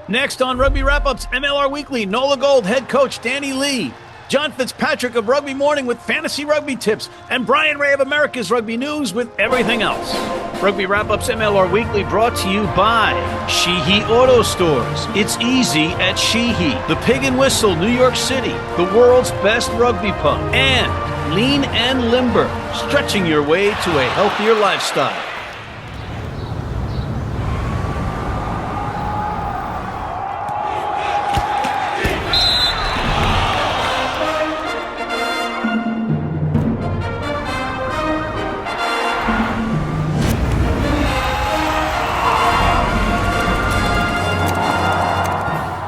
Next on Rugby Wrap-Up's MLR Weekly, NOLA Gold head coach Danny Lee, John Fitzpatrick of Rugby Morning with fantasy rugby tips, and Bryan Ray of America's Rugby News with everything else. Rugby Wrap-Up's MLR Weekly brought to you by Sheehy Auto Stores. It's easy at Sheehy, the Pig and Whistle, New York City, the world's best rugby pub, and Lean and Limber, stretching your way to a healthier lifestyle.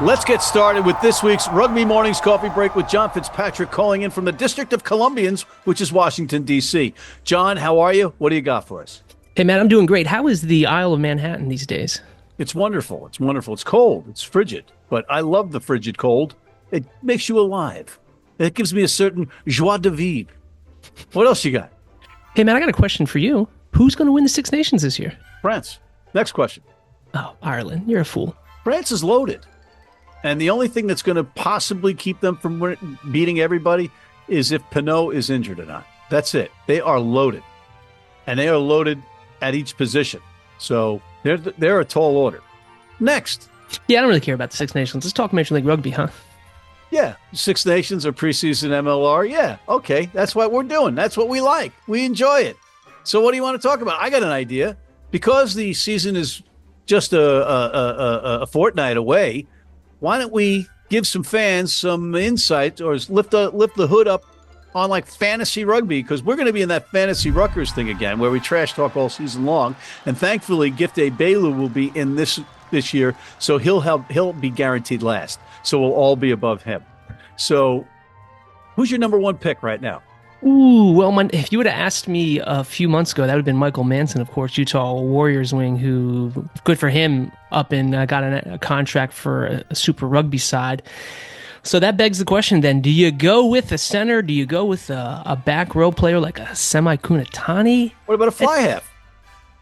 Let's get started with this week's Rugby Mornings Coffee Break with John Fitzpatrick calling in from the District of Columbians, which is Washington, D.C. John, how are you? What do you got for us? Hey, man, I'm doing great. How is the Isle of Manhattan these days? It's wonderful. It's wonderful. It's cold. It's frigid. But I love the frigid cold. It makes you alive. It gives me a certain joie de vivre. What else you got? Hey, man, I got a question for you. Who's going to win the Six Nations this year? France. Next question. Oh, Ireland. You're a fool. France is loaded. And the only thing that's going to possibly keep them from beating everybody is if Pinot is injured or not. That's it. They are loaded. And they are loaded at each position. So they're a tall order. Next. Yeah, I don't really care about the Six Nations. Let's talk Major League Rugby, huh? Yeah. Six Nations or preseason MLR. Yeah. Okay. That's what we're doing. That's what we like. We enjoy it. So what do you want to talk about? I got an idea. Because the season is just a fortnight away, why don't we give some fans some insight or lift the hood up on like fantasy rugby? Because we're going to be in that fantasy Ruckers thing again, where we trash talk all season long. And thankfully, Gift-A Bailu will be in this year, so he'll be guaranteed last. So we'll all be above him. So who's your number one pick right now? Ooh, well, if you would have asked me a few months ago, that would have been Michael Manson, of course, Utah Warriors wing, who, good for him, up and got a contract for a Super Rugby side. So that begs the question then, do you go with a center? Do you go with a back row player like a Semi Kunatani? What about a fly half?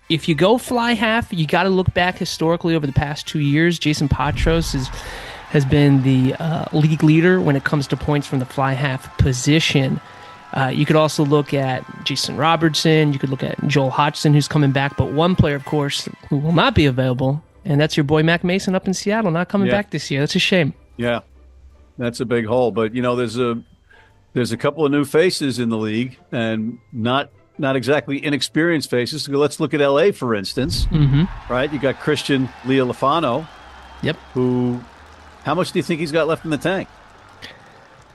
If you go fly half, you got to look back historically over the past 2 years. Jason Patros has been the league leader when it comes to points from the fly half position. You could also look at Jason Robertson. You could look at Joel Hodgson, who's coming back. But one player, of course, who will not be available, and that's your boy Mac Mason up in Seattle, not coming back this year. That's a shame. Yeah, that's a big hole. But, you know, there's a couple of new faces in the league, and not exactly inexperienced faces. So let's look at L.A., for instance. Mm-hmm. Right? You got Christian Lealifano. Yep. How much do you think he's got left in the tank?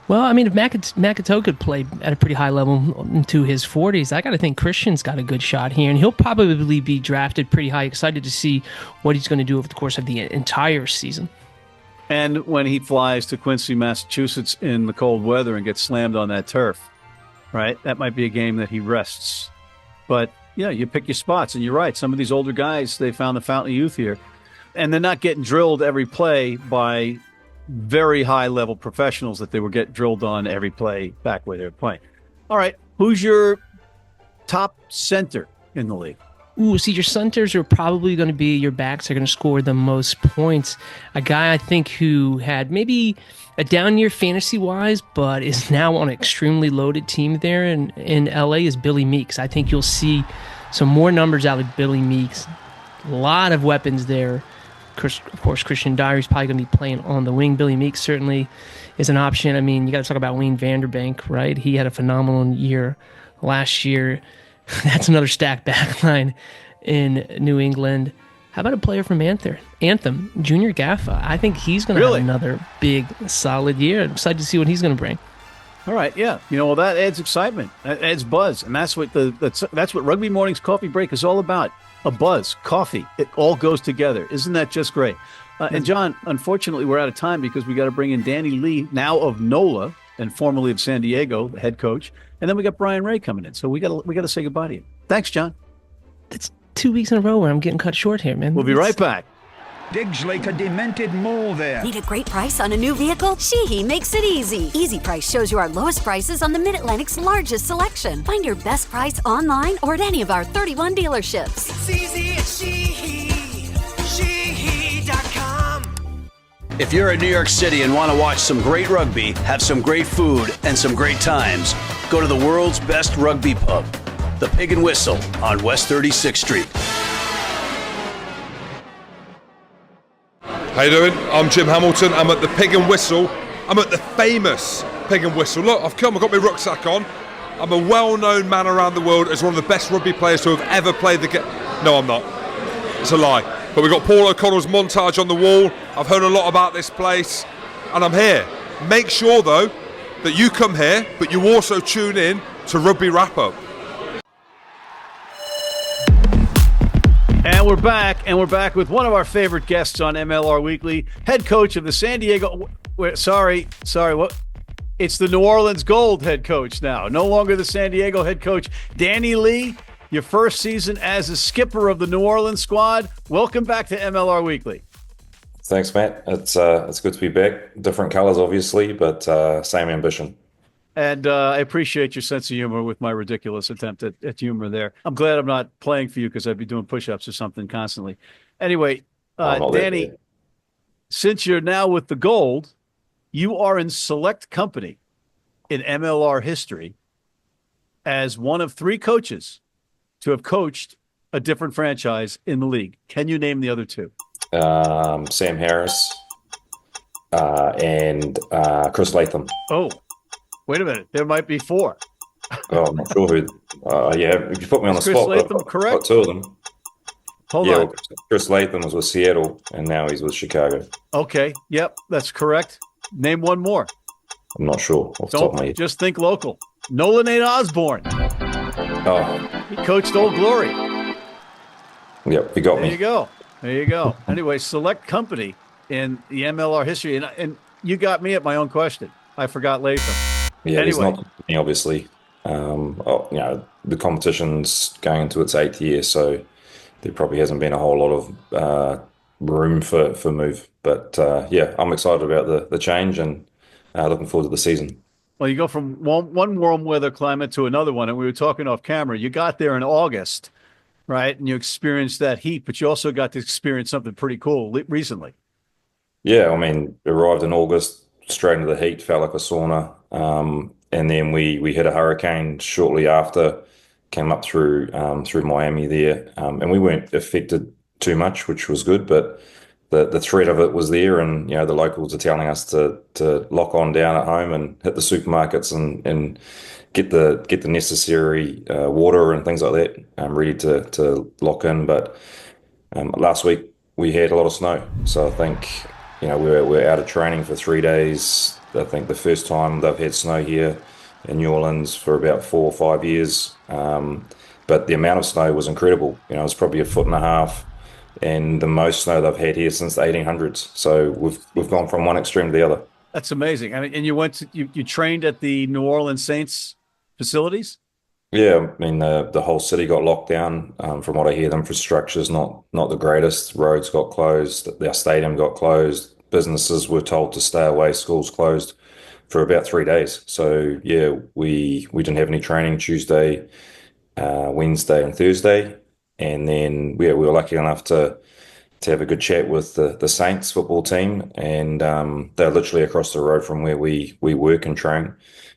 Well, I mean, if Makito could play at a pretty high level into his 40s, I got to think Christian's got a good shot here, and he'll probably be drafted pretty high. Excited to see what he's going to do over the course of the entire season. And when he flies to Quincy, Massachusetts in the cold weather and gets slammed on that turf, right? That might be a game that he rests. But, yeah, you pick your spots, and you're right. Some of these older guys, they found the fountain of youth here, and they're not getting drilled every play by very high-level professionals that they would get drilled on every play back where they were playing. All right, who's your top center in the league? Ooh, see, your centers are probably going to be your backs are going to score the most points. A guy I think who had maybe a down year fantasy-wise, but is now on an extremely loaded team there in L.A. is Billy Meeks. I think you'll see some more numbers out of Billy Meeks. A lot of weapons there. Of course, Christian Dyrie's probably going to be playing on the wing. Billy Meeks certainly is an option. I mean, you got to talk about Wayne Vanderbank, right? He had a phenomenal year last year. That's another stacked back line in New England. How about a player from Anthem, Junior Gaffa? I think he's going to have another big, solid year. I'm excited to see what he's going to bring. All right, yeah. You know, well, that adds excitement. That adds buzz. And that's what that's what Rugby Morning's Coffee Break is all about. A buzz, coffee, it all goes together. Isn't that just great? And John, unfortunately, we're out of time because we got to bring in Danny Lee, now of NOLA and formerly of San Diego, the head coach. And then we got Bryan Ray coming in. So we got to say goodbye to you. Thanks, John. It's 2 weeks in a row where I'm getting cut short here, man. We'll be right back. Digs like a demented mole there. Need a great price on a new vehicle? Sheehy makes it easy. Easy Price shows you our lowest prices on the Mid-Atlantic's largest selection. Find your best price online or at any of our 31 dealerships. It's easy at Sheehy. Sheehy.com. If you're in New York City and want to watch some great rugby, have some great food, and some great times, go to the world's best rugby pub, the Pig and Whistle on West 36th Street. How you doing? I'm Jim Hamilton. I'm at the Pig and Whistle. I'm at the famous Pig and Whistle. Look, I've come, I've got my rucksack on. I'm a well-known man around the world as one of the best rugby players to have ever played the game. No, I'm not. It's a lie. But we've got Paul O'Connell's montage on the wall. I've heard a lot about this place, and I'm here. Make sure, though, that you come here, but you also tune in to Rugby Wrap-Up. And we're back with one of our favorite guests on MLR Weekly, head coach of the San Diego. Sorry, what? It's the New Orleans Gold head coach now, no longer the San Diego head coach. Danny Lee, your first season as a skipper of the New Orleans squad. Welcome back to MLR Weekly. Thanks, Matt. It's good to be back. Different colours, obviously, but same ambition. And I appreciate your sense of humor with my ridiculous attempt at humor there. I'm glad I'm not playing for you because I'd be doing push-ups or something constantly. Anyway, Danny, since you're now with the Gold, you are in select company in MLR history as one of 3 coaches to have coached a different franchise in the league. Can you name the other 2? Sam Harris and Chris Latham. Oh, wait a minute. There might be 4. Oh, I'm not sure who. Yeah, if you put me on the Chris spot, Latham, I've correct? got 2 of them. Hold on. Well, Chris Latham was with Seattle, and now he's with Chicago. Okay. Yep, that's correct. Name one more. I'm not sure off the top of my head. Just think local. Nolan Nate Osborne. Oh, He coached Old Glory. yep, you got There me. you go. There you go. Anyway, select company in the MLR history. And you got me at my own question. I forgot Latham. Yeah, he's Anyway. not me, obviously. The competition's going into its 8th year, so there probably hasn't been a whole lot of room for move. But yeah, I'm excited about the change and looking forward to the season. Well, you go from one warm weather climate to another one. And we were talking off camera. You got there in August, right? And you experienced that heat, but you also got to experience something pretty cool recently. Yeah, I mean, arrived in August, straight into the heat, felt like a sauna. And then we hit a hurricane shortly after, came up through Miami there. And we weren't affected too much, which was good, but the threat of it was there, and the locals are telling us to lock on down at home and hit the supermarkets and get the necessary water and things like that ready to lock in. But last week we had a lot of snow, so I think we're out of training for 3 days. I think the first time they've had snow here in New Orleans for about 4 or 5 years. But the amount of snow was incredible. It was probably 1.5 feet. And the most snow they've had here since the 1800s. So we've gone from one extreme to the other. That's amazing. I mean, and you trained at the New Orleans Saints facilities? Yeah, I mean the whole city got locked down. From what I hear, the infrastructure's not the greatest. Roads got closed. Their stadium got closed. Businesses were told to stay away. Schools closed for about 3 days. So yeah, we didn't have any training Tuesday, Wednesday, and Thursday. And then we were lucky enough to have a good chat with the Saints football team, and they're literally across the road from where we work and train.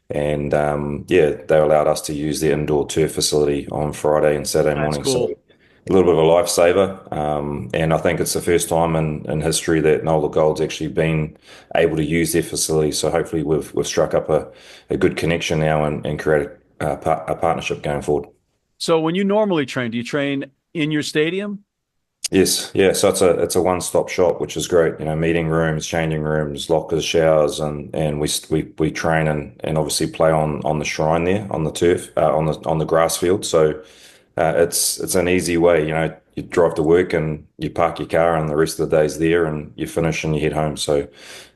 And they allowed us to use the indoor turf facility on Friday and Saturday morning. Cool. So a little bit of a lifesaver. And I think it's the first time in history that NOLA Gold's actually been able to use their facility. So hopefully we've struck up a good connection now and create a partnership going forward. So when you normally train, do you train in your stadium? Yes, yeah. So it's a one-stop shop, which is great. Meeting rooms, changing rooms, lockers, showers, and we train and obviously play on the shrine there, on the turf, on the grass field. So it's an easy way. You drive to work and you park your car, and the rest of the day's there, and you finish and you head home. So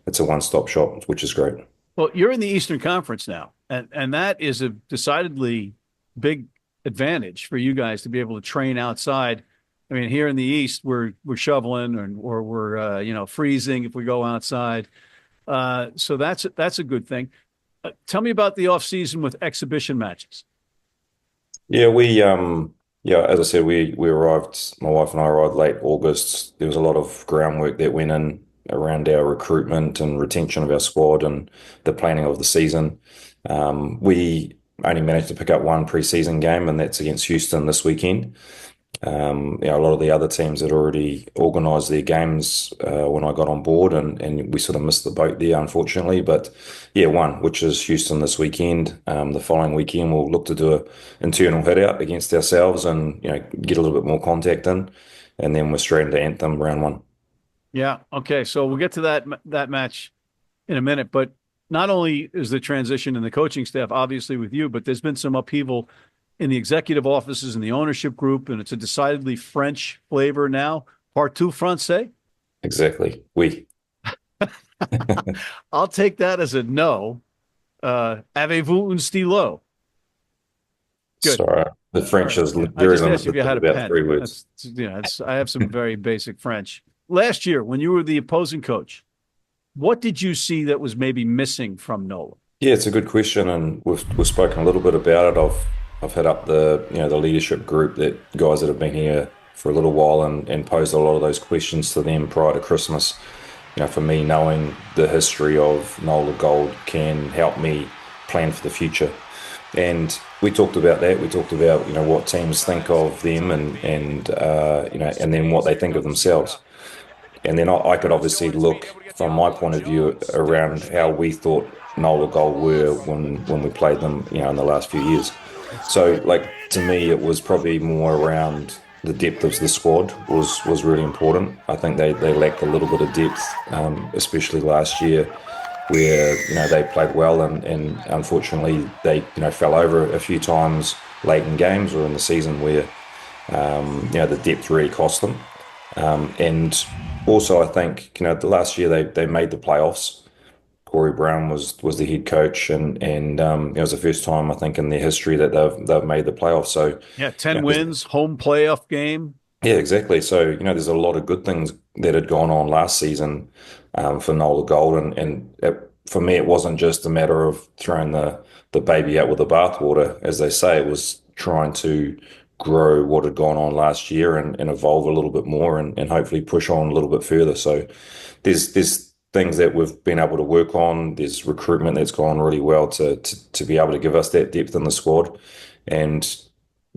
it's a one-stop shop, which is great. Well, you're in the Eastern Conference now, and that is a decidedly big advantage for you guys to be able to train outside. I mean, here in the East, we're shoveling or we're freezing if we go outside. So that's a good thing. Tell me about the off season with exhibition matches. Yeah, as I said, we arrived. My wife and I arrived late August. There was a lot of groundwork that went in around our recruitment and retention of our squad and the planning of the season. We only managed to pick up one pre-season game, and that's against Houston this weekend. A lot of the other teams had already organised their games when I got on board, and we sort of missed the boat there, unfortunately. But yeah, one, which is Houston this weekend. The following weekend, we'll look to do an internal hit out against ourselves and get a little bit more contact in, and then we're straight into Anthem round one. Yeah. Okay. So we'll get to that match in a minute, but not only is the transition in the coaching staff, obviously with you, but there's been some upheaval in the executive offices and the ownership group, and it's a decidedly French flavor now. Partout français? Exactly. Oui. I'll take that as a no. Avez-vous un stylo? Good. Sorry. The French is I very just asked you if you had a about pen. 3 words. I have some very basic French. Last year, when you were the opposing coach, what did you see that was maybe missing from NOLA? Yeah, it's a good question, and we've spoken a little bit about it. I've hit up the leadership group, that guys that have been here for a little while, and posed a lot of those questions to them prior to Christmas. For me, knowing the history of NOLA Gold can help me plan for the future. And we talked about that. We talked about what teams think of them, and then what they think of themselves. And then I could obviously look from my point of view around how we thought NOLA Gold were when we played them, in the last few years. So, to me, it was probably more around the depth of the squad was really important. I think they lacked a little bit of depth, especially last year, where they played well and unfortunately they fell over a few times late in games or in the season where the depth really cost them. And also, I think the last year they made the playoffs. Corey Brown was the head coach, and it was the first time I think in their history that they've made the playoffs. So 10 wins, home playoff game. Yeah, exactly. So there's a lot of good things that had gone on last season for NOLA Gold, and for me, it wasn't just a matter of throwing the baby out with the bathwater, as they say. It was trying to grow what had gone on last year and evolve a little bit more, and hopefully push on a little bit further. So there's things that we've been able to work on. There's recruitment that's gone really well to be able to give us that depth in the squad, and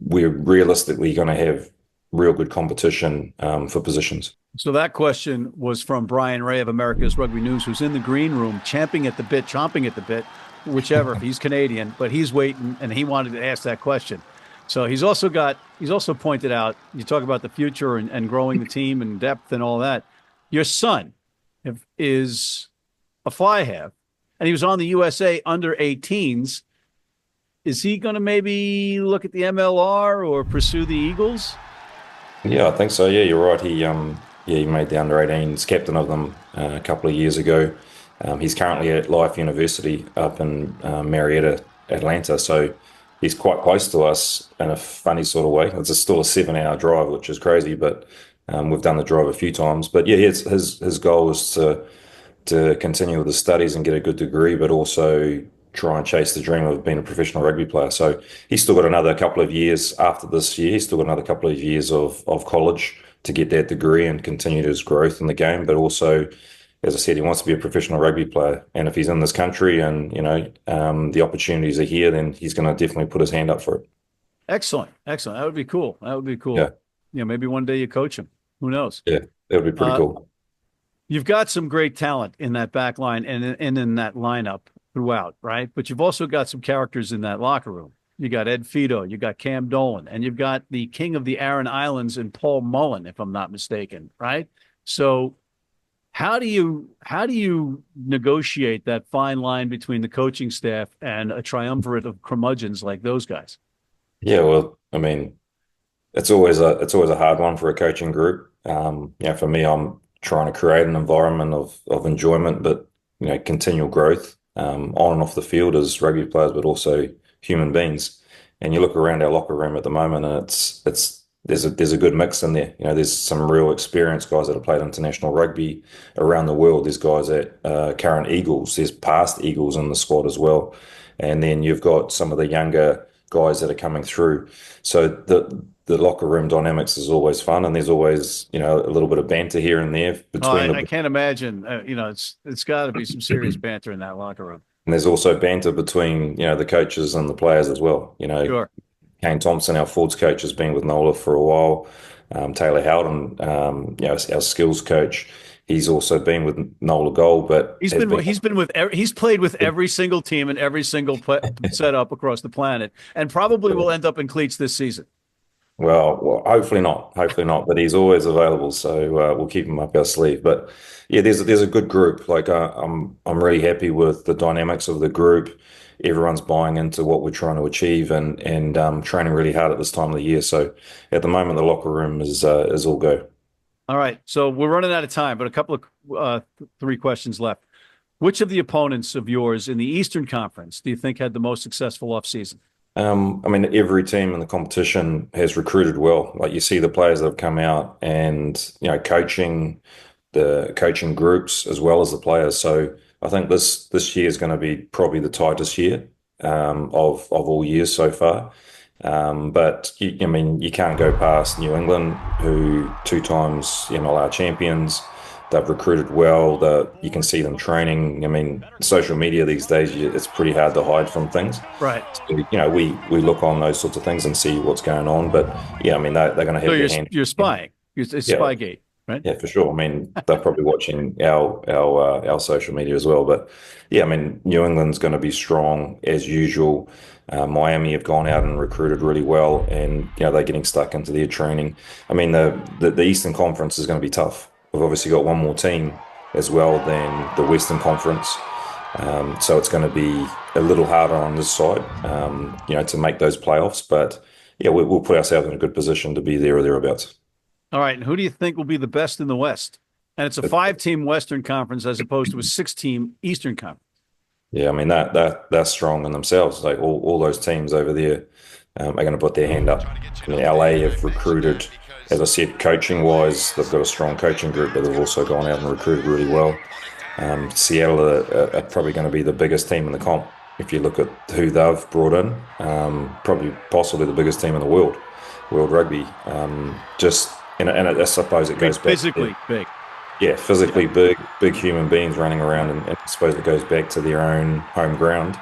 we're realistically going to have real good competition for positions. So that question was from Bryan Ray of America's Rugby News, who's in the green room chomping at the bit, whichever. He's Canadian, but he's waiting, and he wanted to ask that question. So he's also pointed out, you talk about the future and growing the team and depth and all that. Your son is a fly half, and he was on the USA under 18s. Is he going to maybe look at the MLR or pursue the Eagles? Yeah, I think so. Yeah, you're right. He made the under 18s, captain of them a couple of years ago. He's currently at Life University up in Marietta, Atlanta. So he's quite close to us in a funny sort of way. It's still a 7-hour drive, which is crazy, but we've done the drive a few times. But yeah, his goal is to continue with his studies and get a good degree, but also try and chase the dream of being a professional rugby player. So he's still got another couple of years after this year. He's still got another couple of years of college to get that degree and continue his growth in the game. But also, as I said, he wants to be a professional rugby player. And if he's in this country and, the opportunities are here, then he's going to definitely put his hand up for it. Excellent. That would be cool. Yeah. Maybe one day you coach him. Who knows? Yeah, that would be pretty cool. You've got some great talent in that back line and in that lineup throughout, right? But you've also got some characters in that locker room. You got Ed Fido, you got Cam Dolan, and you've got the king of the Aran Islands and Paul Mullen, if I'm not mistaken, right? So how do you negotiate that fine line between the coaching staff and a triumvirate of curmudgeons like those guys? Yeah, well, I mean, it's always a hard one for a coaching group. For me, I'm trying to create an environment of enjoyment, but continual growth on and off the field as rugby players, but also human beings. And you look around our locker room at the moment, and there's a good mix in there. There's some real experienced guys that have played international rugby around the world. There's guys at current Eagles. There's past Eagles in the squad as well. And then you've got some of the younger guys that are coming through. So the locker room dynamics is always fun, and there's always, a little bit of banter here and there between. I can't imagine. It's got to be some serious banter in that locker room. And there's also banter between, the coaches and the players as well. Sure. Kane Thompson, our Fords coach, has been with NOLA for a while. Taylor Howden, our skills coach, he's also been with NOLA Gold, but he's played with every single team and every single setup across the planet, and probably will end up in cleats this season. Well, hopefully not, but he's always available, so we'll keep him up our sleeve. But yeah, there's a good group. Like I'm really happy with the dynamics of the group. Everyone's buying into what we're trying to achieve, and training really hard at this time of the year. So at the moment, the locker room is all go. All right, so we're running out of time, but a couple of 3 questions left. Which of the opponents of yours in the Eastern Conference do you think had the most successful offseason? Every team in the competition has recruited well. Like, you see the players that have come out, and coaching groups as well as the players. So I think this year is going to be probably the tightest year of all years so far. But you can't go past New England, who 2 times MLR champions. They've recruited well. You can see them training. Social media these days, it's pretty hard to hide from things. Right. So, we look on those sorts of things and see what's going on. But yeah, they're going to have their hand. You're spying. It's Spygate. Right? Yeah, for sure. They're probably watching our social media as well. But yeah, New England's going to be strong as usual. Miami have gone out and recruited really well, and they're getting stuck into their training. The Eastern Conference is going to be tough. We've obviously got one more team as well than the Western Conference, so it's going to be a little harder on this side, to make those playoffs. But yeah, we'll put ourselves in a good position to be there or thereabouts. All right, and who do you think will be the best in the West? And it's a 5-team Western Conference as opposed to a 6-team Eastern Conference. Yeah, that's strong in themselves. Like all those teams over there are going to put their hand up. LA have recruited, as I said, coaching-wise, they've got a strong coaching group, but they've also gone out and recruited really well. Seattle are probably going to be the biggest team in the comp. If you look at who they've brought in, possibly the biggest team in the world rugby. And I suppose it goes back physically big. Yeah, physically big human beings running around, and I suppose it goes back to their own home ground,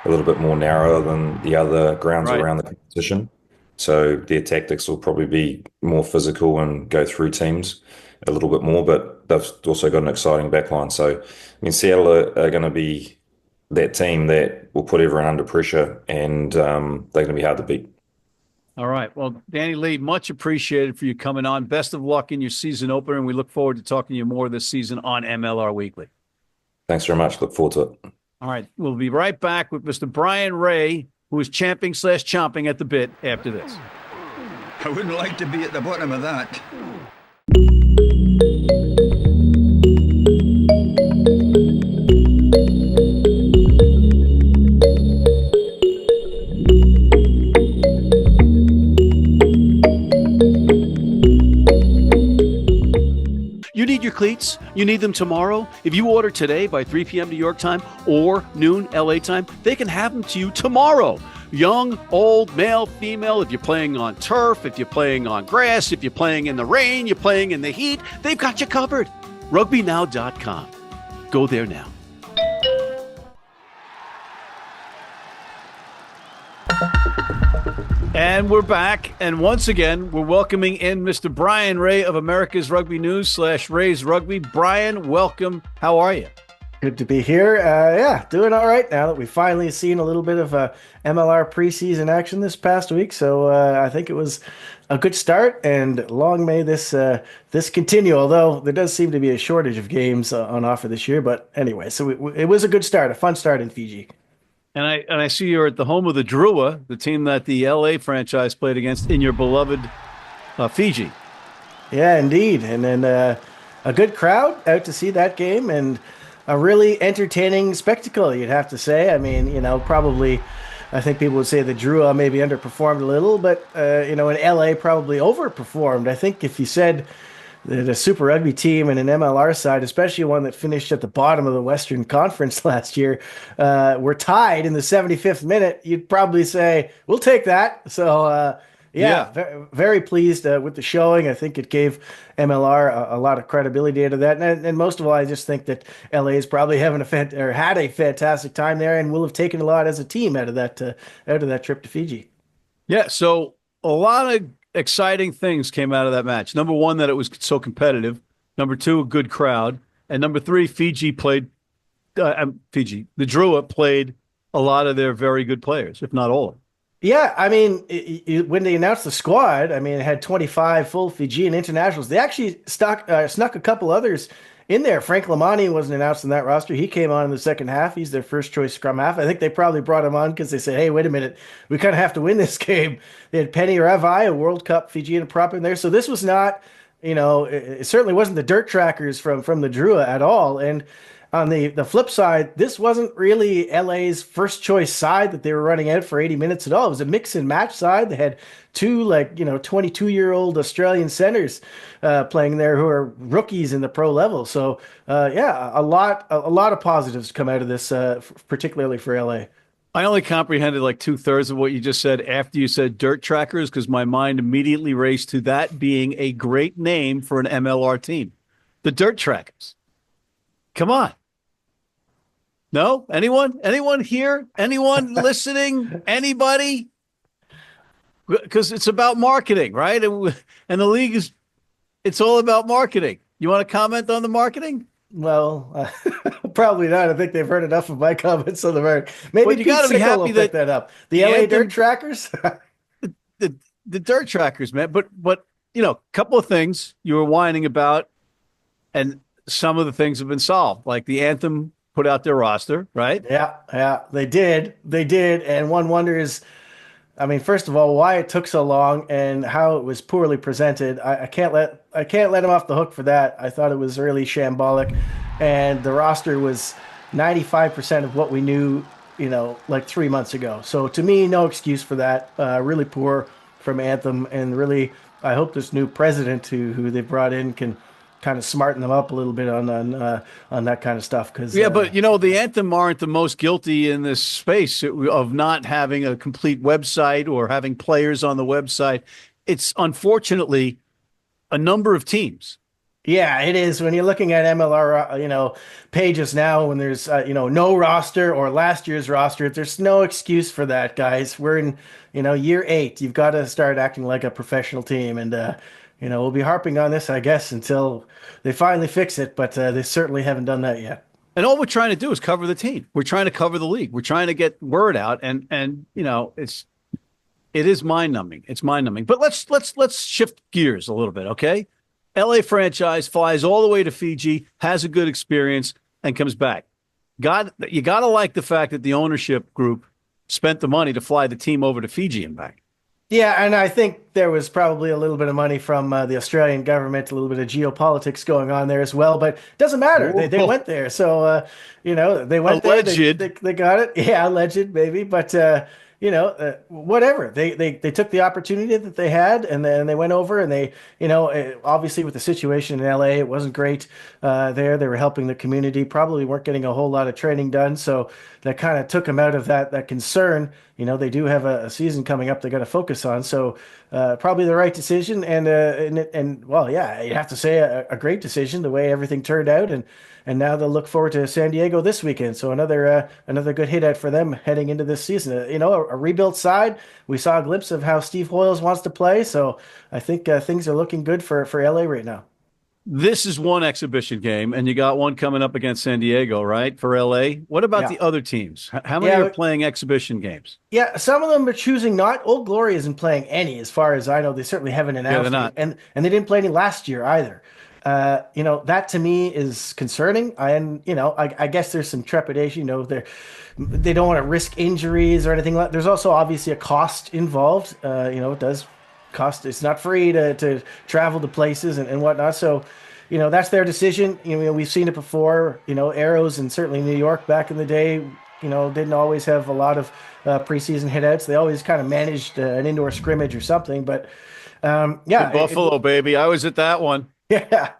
a little bit more narrow than the other grounds around the competition. So their tactics will probably be more physical and go through teams a little bit more, but they've also got an exciting backline. So Seattle are going to be that team that will put everyone under pressure, and they're going to be hard to beat. All right. Well, Danny Lee, much appreciated for you coming on. Best of luck in your season opener, and we look forward to talking to you more this season on MLR Weekly. Thanks very much. Look forward to it. All right. We'll be right back with Mr. Bryan Ray, who is champing/chomping at the bit after this. I wouldn't like to be at the bottom of that. You need your cleats? You need them tomorrow? If you order today by 3 p.m. New York time or noon LA time, they can have them to you tomorrow. Young, old, male, female, if you're playing on turf, if you're playing on grass, if you're playing in the rain, you're playing in the heat, they've got you covered. RugbyNow.com. Go there now. And we're back, and once again, we're welcoming in Mr. Bryan Ray of America's Rugby News /Ray's Rugby. Bryan, welcome. How are you? Good to be here. Doing all right now that we've finally seen a little bit of MLR preseason action this past week. So I think it was a good start, and long may this continue, although there does seem to be a shortage of games on offer this year. But anyway, so it was a good start, a fun start in Fiji. And I see you're at the home of the Drua, the team that the LA franchise played against in your beloved Fiji. Yeah, indeed. And then a good crowd out to see that game, and a really entertaining spectacle, you'd have to say. I mean, probably I think people would say the Drua maybe underperformed a little, but, in LA probably overperformed. I think if you said that a Super Rugby team and an MLR side, especially one that finished at the bottom of the Western Conference last year, were tied in the 75th minute, you'd probably say, we'll take that. So, Yeah, very pleased with the showing. I think it gave MLR a lot of credibility out of that, and most of all, I just think that LA is probably having had a fantastic time there, and will have taken a lot as a team out of that trip to Fiji. Yeah, so a lot of exciting things came out of that match. Number one, that it was so competitive. Number two, a good crowd, and number three, the Drua played a lot of their very good players, if not all of them. Yeah, I mean, when they announced the squad, I mean, it had 25 full Fijian internationals. They actually snuck a couple others in there. Frank Lamani wasn't announced in that roster. He came on in the second half. He's their first choice scrum half. I think they probably brought him on because they said, hey, wait a minute, we kind of have to win this game. They had Penny Ravai, a World Cup Fijian prop in there. So this was not, it certainly wasn't the dirt trackers from the Drua at all. And on the flip side, this wasn't really LA's first choice side that they were running out for 80 minutes at all. It was a mix and match side. They had two 22-year-old Australian centers playing there who are rookies in the pro level. So a lot of positives come out of this, particularly for LA. I only comprehended like 2/3 of what you just said after you said dirt trackers, because my mind immediately raced to that being a great name for an MLR team. The dirt trackers. Come on. No? Anyone here? Anyone listening? Anybody? Because it's about marketing, right? And the league it's all about marketing. You want to comment on the marketing? Well, probably not. I think they've heard enough of my comments on the market. Maybe you got to be happy that that up. The LA Dirt Trackers? the Dirt Trackers, man. But a couple of things you were whining about, and some of the things have been solved. Like the Anthem put out their roster, right? Yeah, they did. And one wonders, I mean, first of all, why it took so long and how it was poorly presented. I can't let him off the hook for that. I thought it was really shambolic, and the roster was 95% of what we knew, like 3 months ago. So to me, no excuse for that. Really poor from Anthem, and really, I hope this new president who they brought in can kind of smarten them up a little bit on that kind of stuff. But the Anthem aren't the most guilty in this space of not having a complete website or having players on the website. It's unfortunately a number of teams. Yeah, it is. When you're looking at MLR, pages now, when there's, no roster or last year's roster, there's no excuse for that, guys. We're in, year 8. You've got to start acting like a professional team. And, we'll be harping on this, I guess, until they finally fix it. But they certainly haven't done that yet. And all we're trying to do is cover the team. We're trying to cover the league. We're trying to get word out. And it is mind-numbing. It's mind-numbing. But let's shift gears a little bit, okay? LA franchise flies all the way to Fiji, has a good experience, and comes back. You got to like the fact that the ownership group spent the money to fly the team over to Fiji and back. Yeah, and I think there was probably a little bit of money from the Australian government, a little bit of geopolitics going on there as well, but it doesn't matter. They went there. So, they went alleged. there. They got it. Yeah, alleged maybe, but whatever. They took the opportunity that they had, and then they went over, and they, obviously with the situation in LA, it wasn't great there. They were helping the community, probably weren't getting a whole lot of training done, so that kind of took them out of that concern. They do have a season coming up they got to focus on, so probably the right decision, and well, yeah, you have to say a great decision the way everything turned out, and now they'll look forward to San Diego this weekend. So another good hit out for them heading into this season. A rebuilt side. We saw a glimpse of how Steve Hoyles wants to play. So I think things are looking good for LA right now. This is one exhibition game, and you got one coming up against San Diego, right, for LA? What about the other teams? How many are playing exhibition games? Yeah, some of them are choosing not. Old Glory isn't playing any, as far as I know. They certainly haven't announced it. And they didn't play any last year either. That to me is concerning. I guess there's some trepidation. They don't want to risk injuries or anything like that. There's also obviously a cost involved. It does cost. It's not free to travel to places and whatnot. So, that's their decision. We've seen it before. Arrows and certainly New York back in the day, didn't always have a lot of preseason hitouts. They always kind of managed an indoor scrimmage or something. But Buffalo, baby, I was at that one. Yeah.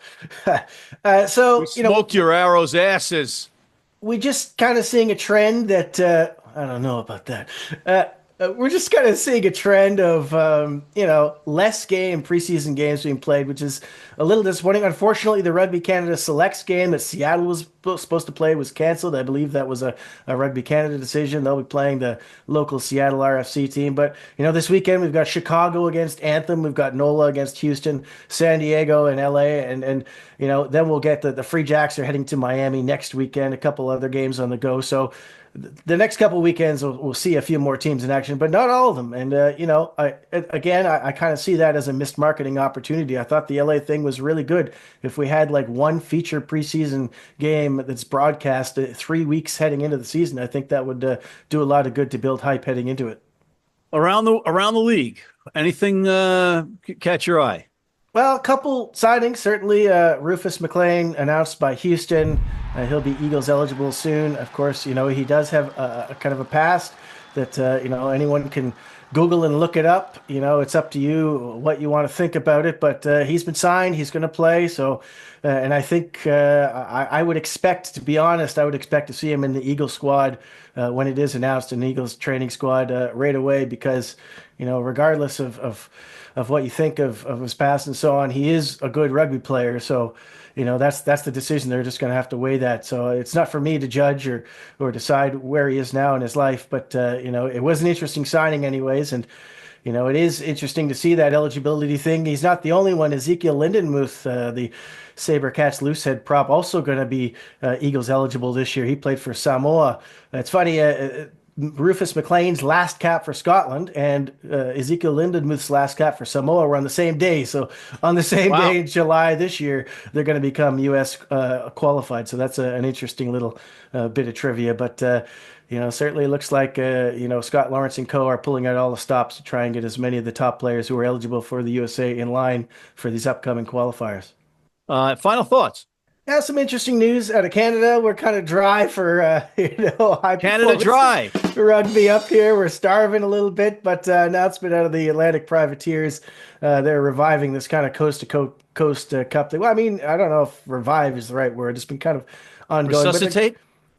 We smoke your Arrows' asses. We just kind of seeing a trend that I don't know about that. we're just kind of seeing a trend of, less preseason games being played, which is a little disappointing. Unfortunately, the Rugby Canada Selects game that Seattle was supposed to play was canceled. I believe that was a Rugby Canada decision. They'll be playing the local Seattle RFC team. But, this weekend we've got Chicago against Anthem. We've got NOLA against Houston, San Diego and LA. And then we'll get the Free Jacks are heading to Miami next weekend, a couple other games on the go. So the next couple of weekends we'll see a few more teams in action, but not all of them. And I kind of see that as a missed marketing opportunity. I thought the LA thing was really good. If we had like one feature preseason game that's broadcast 3 weeks heading into the season, I think that would do a lot of good to build hype heading into it. Around the league, anything catch your eye? Well, a couple signings, certainly. Rufus McLean announced by Houston. He'll be Eagles eligible soon. Of course, he does have a kind of a past that, anyone can Google and look it up. It's up to you what you want to think about it. But he's been signed. He's going to play. So, and I think I would expect, to be honest, to see him in the Eagles squad when it is announced, an Eagles training squad right away, because, regardless of what you think of his past and so on, he is a good rugby player. So, that's the decision. They're just going to have to weigh that. So it's not for me to judge or decide where he is now in his life. But, it was an interesting signing anyways. And, it is interesting to see that eligibility thing. He's not the only one. Ezekiel Lindenmuth, the Sabercats loosehead prop, also going to be Eagles eligible this year. He played for Samoa. It's funny, Rufus McLean's last cap for Scotland and Ezekiel Lindenmuth's last cap for Samoa were on the same day. So on the same day in July this year, they're going to become U.S. Qualified. So that's an interesting little bit of trivia. But, certainly it looks like, Scott Lawrence and co. are pulling out all the stops to try and get as many of the top players who are eligible for the USA in line for these upcoming qualifiers. Final thoughts. Yeah, some interesting news out of Canada. We're kind of dry for, high Canada dry rugby up here. We're starving a little bit, but announcement out of the Atlantic Privateers. They're reviving this kind of coast-to-coast cup thing. Well, I mean, I don't know if revive is the right word. It's been kind of ongoing. Resuscitate?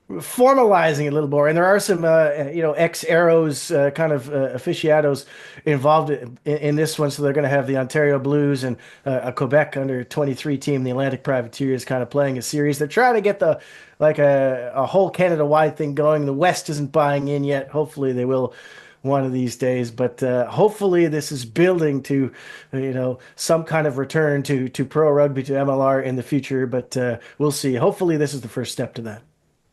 Formalizing it a little more, and there are some ex-Arrows kind of aficionados involved in this one, so they're going to have the Ontario Blues and a Quebec under 23 team, the Atlantic Privateers, kind of playing a series. They're trying to get a whole Canada-wide thing going. The West isn't buying in yet. Hopefully they will one of these days, but hopefully this is building to some kind of return to pro rugby, to MLR in the future, but we'll see. Hopefully this is the first step to that.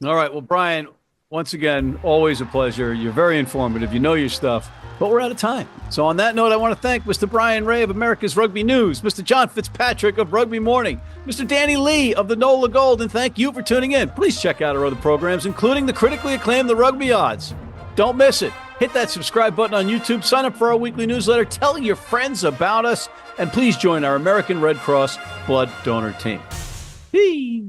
All right. Well, Bryan, once again, always a pleasure. You're very informative. You know your stuff, but we're out of time. So on that note, I want to thank Mr. Bryan Ray of America's Rugby News, Mr. John Fitzpatrick of Rugby Morning, Mr. Danny Lee of the NOLA Gold, and thank you for tuning in. Please check out our other programs, including the critically acclaimed The Rugby Odds. Don't miss it. Hit that subscribe button on YouTube, sign up for our weekly newsletter, tell your friends about us, and please join our American Red Cross blood donor team. Hey.